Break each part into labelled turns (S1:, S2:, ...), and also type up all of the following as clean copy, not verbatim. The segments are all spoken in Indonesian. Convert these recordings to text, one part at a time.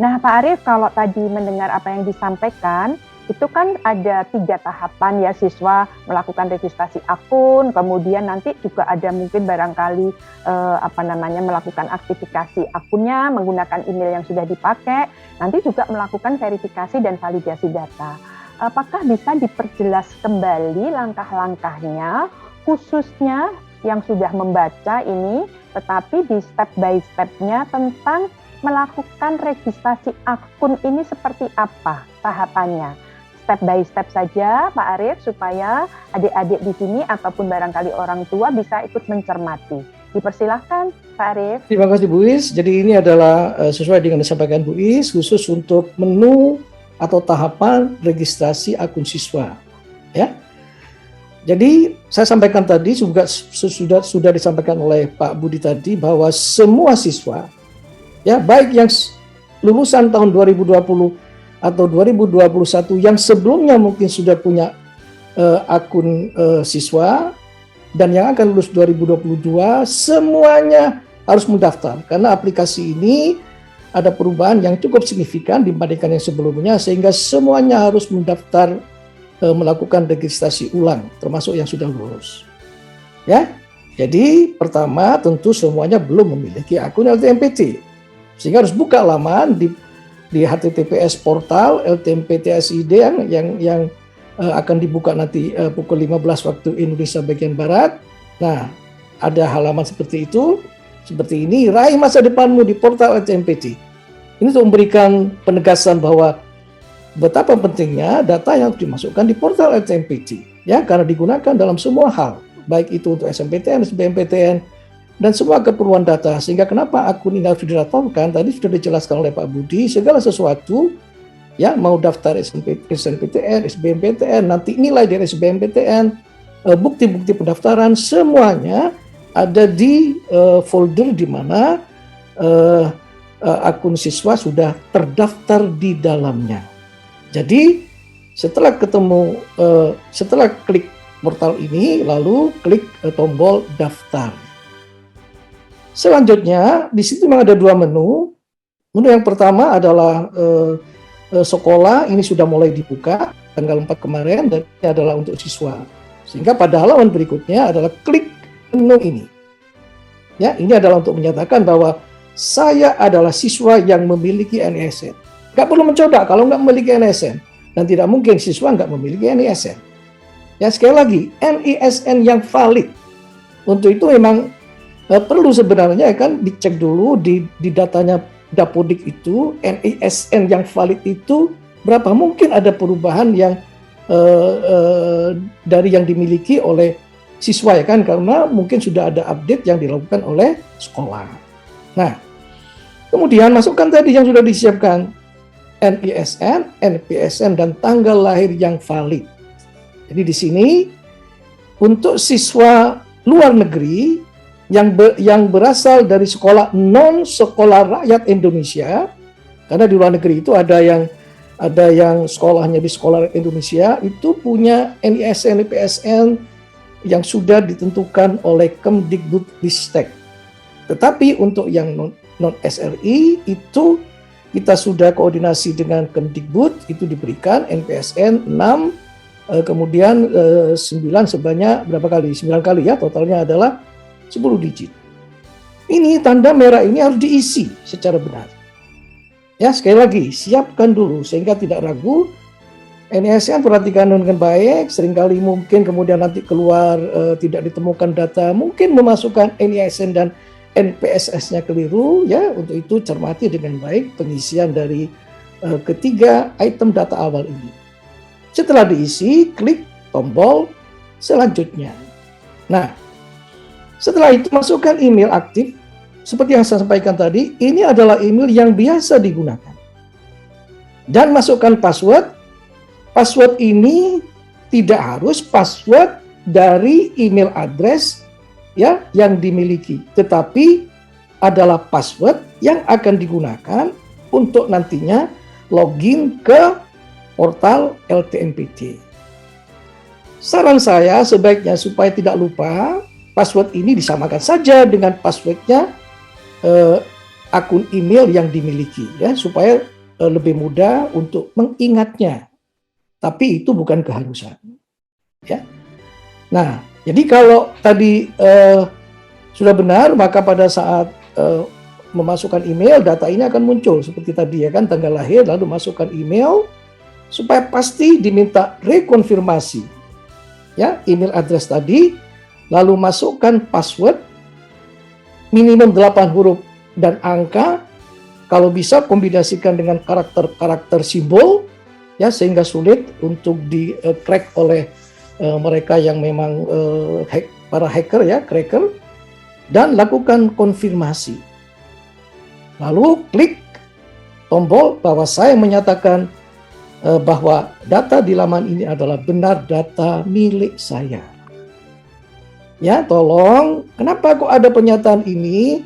S1: Nah, Pak Arief, kalau tadi mendengar apa yang disampaikan, itu kan ada 3 tahapan ya, siswa melakukan registrasi akun, kemudian nanti juga ada mungkin barangkali melakukan aktifikasi akunnya menggunakan email yang sudah dipakai, nanti juga melakukan verifikasi dan validasi data. Apakah bisa diperjelas kembali langkah-langkahnya, khususnya yang sudah membaca ini, tetapi di step by step-nya tentang melakukan registrasi akun ini seperti apa tahapannya? Step by step saja, Pak Arief, supaya adik-adik di sini ataupun barangkali orang tua bisa ikut mencermati. Dipersilahkan, Pak Arief.
S2: Terima kasih Bu Is. Jadi ini adalah sesuai dengan disampaikan Bu Is, khusus untuk menu atau tahapan registrasi akun siswa. Ya. Jadi saya sampaikan tadi juga sudah disampaikan oleh Pak Budi tadi bahwa semua siswa, ya baik yang lulusan tahun 2020 atau 2021 yang sebelumnya mungkin sudah punya akun siswa dan yang akan lulus 2022, semuanya harus mendaftar karena aplikasi ini ada perubahan yang cukup signifikan dibandingkan yang sebelumnya, sehingga semuanya harus mendaftar melakukan registrasi ulang termasuk yang sudah lulus. Ya. Jadi pertama tentu semuanya belum memiliki akun LTMPT. Sehingga harus buka laman di https portal LTMPT SID yang akan dibuka nanti pukul 15 waktu Indonesia bagian Barat. Nah, ada halaman seperti itu, seperti ini, raih masa depanmu di portal LTMPT. Ini untuk memberikan penegasan bahwa betapa pentingnya data yang dimasukkan di portal LTMPT, ya, karena digunakan dalam semua hal, baik itu untuk SNMPTN, SBMPTN, dan semua keperluan data. Sehingga kenapa akun ini harus dilaporkan, tadi sudah dijelaskan oleh Pak Budi, segala sesuatu, ya, mau daftar SNMPTN, SBMPTN, nanti nilai dari SBMPTN, bukti-bukti pendaftaran, semuanya ada di folder di mana akun siswa sudah terdaftar di dalamnya. Jadi setelah setelah klik portal ini, lalu klik tombol daftar. Selanjutnya di situ memang ada 2 menu. Menu yang pertama adalah sekolah, ini sudah mulai dibuka tanggal 4 kemarin dan ini adalah untuk siswa. Sehingga pada halaman berikutnya adalah klik menu ini. Ya, ini adalah untuk menyatakan bahwa saya adalah siswa yang memiliki NISN. Nggak perlu mencoba kalau nggak memiliki NISN. Dan tidak mungkin siswa nggak memiliki NISN. Ya, sekali lagi, NISN yang valid. Untuk itu memang perlu sebenarnya kan dicek dulu di datanya Dapodik itu, NISN yang valid itu berapa, mungkin ada perubahan yang dari yang dimiliki oleh siswa, ya kan, karena mungkin sudah ada update yang dilakukan oleh sekolah. Nah, kemudian masukkan tadi yang sudah disiapkan, NISN, NPSN, dan tanggal lahir yang valid. Jadi di sini untuk siswa luar negeri yang berasal dari sekolah non sekolah rakyat Indonesia, karena di luar negeri itu ada yang sekolahnya di sekolah Indonesia itu punya NISN, NPSN yang sudah ditentukan oleh Kemdikbudristek. Tetapi untuk yang non SRI itu kita sudah koordinasi dengan Kemdikbud, itu diberikan NPSN 6, kemudian 9 sebanyak berapa kali? 9 kali ya, totalnya adalah 10 digit. Ini tanda merah ini harus diisi secara benar. Ya, sekali lagi, siapkan dulu sehingga tidak ragu. NISN perhatikan dengan baik, seringkali mungkin kemudian nanti keluar tidak ditemukan data, mungkin memasukkan NISN dan NPSS-nya keliru, ya, untuk itu cermati dengan baik pengisian dari ketiga item data awal ini. Setelah diisi, klik tombol selanjutnya. Nah, setelah itu masukkan email aktif, seperti yang saya sampaikan tadi, ini adalah email yang biasa digunakan. Dan masukkan password. Password ini tidak harus password dari email address, ya, yang dimiliki, tetapi adalah password yang akan digunakan untuk nantinya login ke portal LTMPT. Saran saya sebaiknya supaya tidak lupa, password ini disamakan saja dengan passwordnya akun email yang dimiliki, ya, supaya lebih mudah untuk mengingatnya. Tapi itu bukan keharusan, ya. Nah, jadi kalau tadi sudah benar, maka pada saat memasukkan email, data ini akan muncul seperti tadi, ya kan, tanggal lahir, lalu masukkan email supaya pasti diminta rekonfirmasi, ya, email address tadi, lalu masukkan password minimum 8 huruf dan angka, kalau bisa kombinasikan dengan karakter-karakter simbol, ya, sehingga sulit untuk di-crack oleh mereka yang memang para hacker, ya, cracker, dan lakukan konfirmasi. Lalu klik tombol bahwa saya menyatakan bahwa data di laman ini adalah benar data milik saya. Ya, tolong, kenapa kok ada pernyataan ini?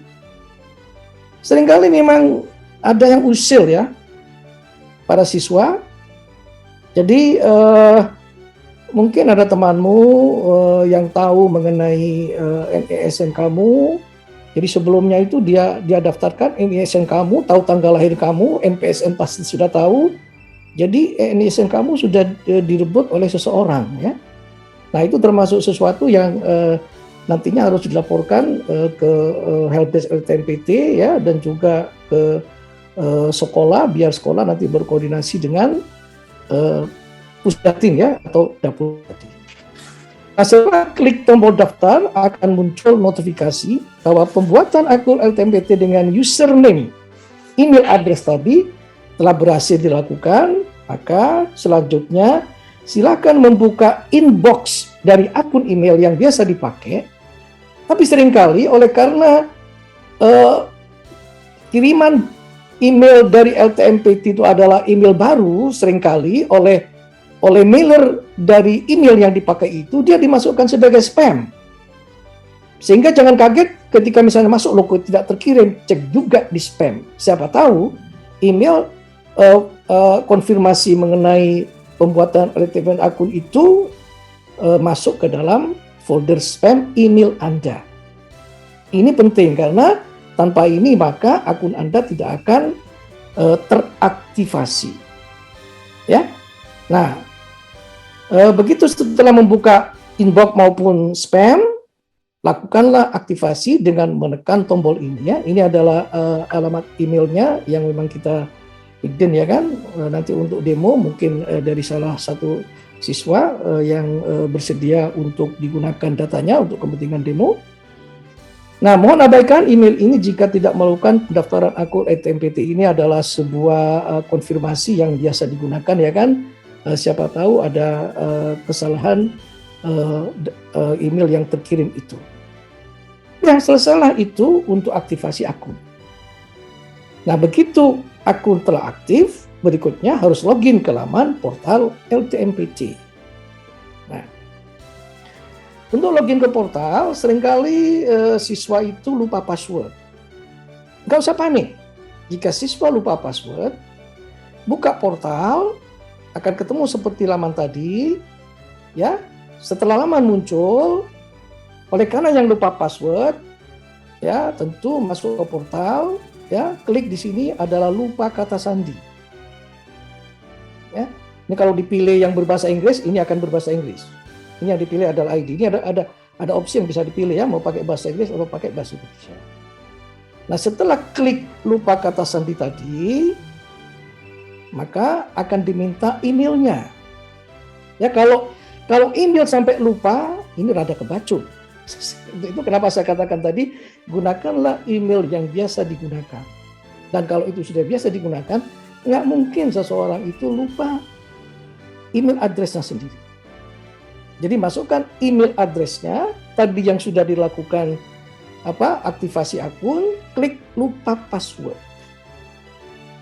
S2: Seringkali memang ada yang usil, ya, para siswa. Jadi mungkin ada temanmu yang tahu mengenai NISN kamu. Jadi sebelumnya itu dia daftarkan NISN kamu, tahu tanggal lahir kamu, NPSN pasti sudah tahu. Jadi NISN kamu sudah direbut oleh seseorang, ya. Nah, itu termasuk sesuatu yang nantinya harus dilaporkan ke helpdesk LTMPT, ya, dan juga ke sekolah, biar sekolah nanti berkoordinasi dengan Pusdatin, ya, atau dapur tadi. Nah, setelah klik tombol daftar akan muncul notifikasi bahwa pembuatan akun LTMPT dengan username email address tadi telah berhasil dilakukan. Maka selanjutnya silakan membuka inbox dari akun email yang biasa dipakai. Tapi seringkali oleh karena kiriman email dari LTMPT itu adalah email baru, seringkali oleh mailer dari email yang dipakai itu dia dimasukkan sebagai spam. Sehingga jangan kaget ketika misalnya masuk logo tidak terkirim, cek juga di spam. Siapa tahu email konfirmasi mengenai pembuatan LTMPT akun itu masuk ke dalam folder spam email Anda. Ini penting karena tanpa ini maka akun Anda tidak akan teraktivasi. Ya. Nah, begitu setelah membuka inbox maupun spam, lakukanlah aktivasi dengan menekan tombol ini, ya. Ini adalah alamat emailnya yang memang kita hidden, ya kan. Nanti untuk demo mungkin dari salah satu siswa yang bersedia untuk digunakan datanya untuk kepentingan demo. Nah, mohon abaikan email ini jika tidak melakukan pendaftaran akun LTMPT. Ini adalah sebuah konfirmasi yang biasa digunakan, ya kan. Siapa tahu ada kesalahan email yang terkirim itu. Nah, selesailah itu untuk aktivasi akun. Nah, begitu akun telah aktif, berikutnya harus login ke laman portal LTMPT. Nah, untuk login ke portal, seringkali siswa itu lupa password. Nggak usah panik. Jika siswa lupa password, buka portal, akan ketemu seperti laman tadi, ya. Setelah laman muncul, oleh karena yang lupa password, ya, tentu masuk ke portal, ya, klik di sini adalah lupa kata sandi. Ya, ini kalau dipilih yang berbahasa Inggris, ini akan berbahasa Inggris. Ini yang dipilih adalah ID. Ini ada opsi yang bisa dipilih, ya, mau pakai bahasa Inggris atau pakai bahasa Indonesia. Nah, setelah klik lupa kata sandi tadi, maka akan diminta emailnya. Ya, kalau email sampai lupa, ini rada kebacut. Itu kenapa saya katakan tadi, gunakanlah email yang biasa digunakan. Dan kalau itu sudah biasa digunakan, nggak mungkin seseorang itu lupa email address-nya sendiri. Jadi masukkan email address-nya tadi yang sudah dilakukan aktivasi akun, klik lupa password.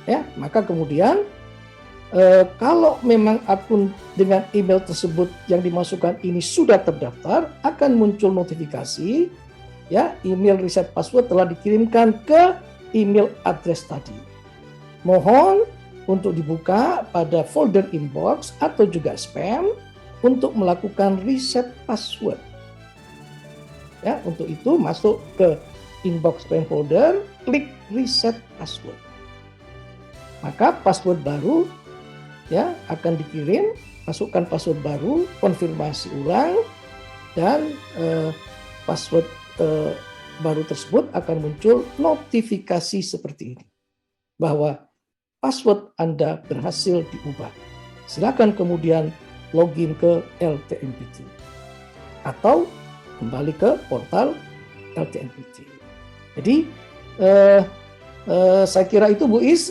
S2: Ya, maka kemudian kalau memang akun dengan email tersebut yang dimasukkan ini sudah terdaftar, akan muncul notifikasi, ya, email reset password telah dikirimkan ke email address tadi. Mohon untuk dibuka pada folder inbox atau juga spam untuk melakukan reset password. Ya, untuk itu masuk ke inbox spam folder, klik reset password. Maka password baru ya akan dikirim, masukkan password baru, konfirmasi ulang, dan password baru tersebut akan muncul notifikasi seperti ini bahwa password Anda berhasil diubah. Silakan kemudian login ke LTMPT atau kembali ke portal LTMPT. Jadi saya kira itu Bu Is.